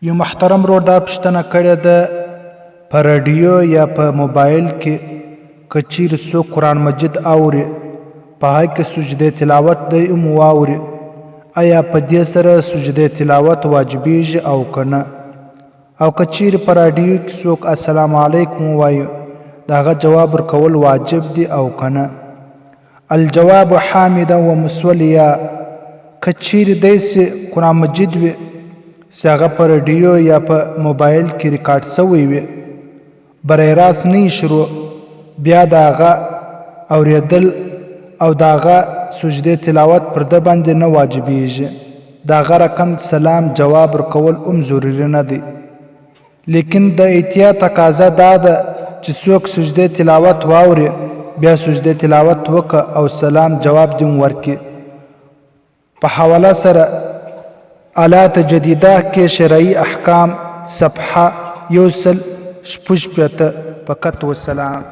یو محترم ورور دا پوښتنه کړې ده په رادیو یا په موبایل کې که چیرې څوک قرآن مجید اوري په هغه کې سجدې تلاوت دی هم واوري آیا په دې سره سجدې تلاوت واجبېږي او که نه او که چیرې په رادیو کې څوک السلام علیکم ووایي د هغه جواب ورکول واجب دی او که نه الجواب حامدا و مسولیا که چیرې داسې قرآن مجید وي چې هغه په رادیو یا په موبایل کې ریکارډ شوی وي برای راست نه شروع بیا د هغه اورېدل او د هغه سجدې تلاوت پر ده باندې نه واجبېږي د هغه رقم سلام جواب ورکول هم ضروري نه دی لیکن د احتیاط تقاضا دا ده چې څوک سجدې تلاوت واوري بیا سجدې تلاوت وکړه او سلام جواب دې هم ورکړي په حواله سره آلات جدیده کې شرعي احکام صفحه 156 فقط والسلام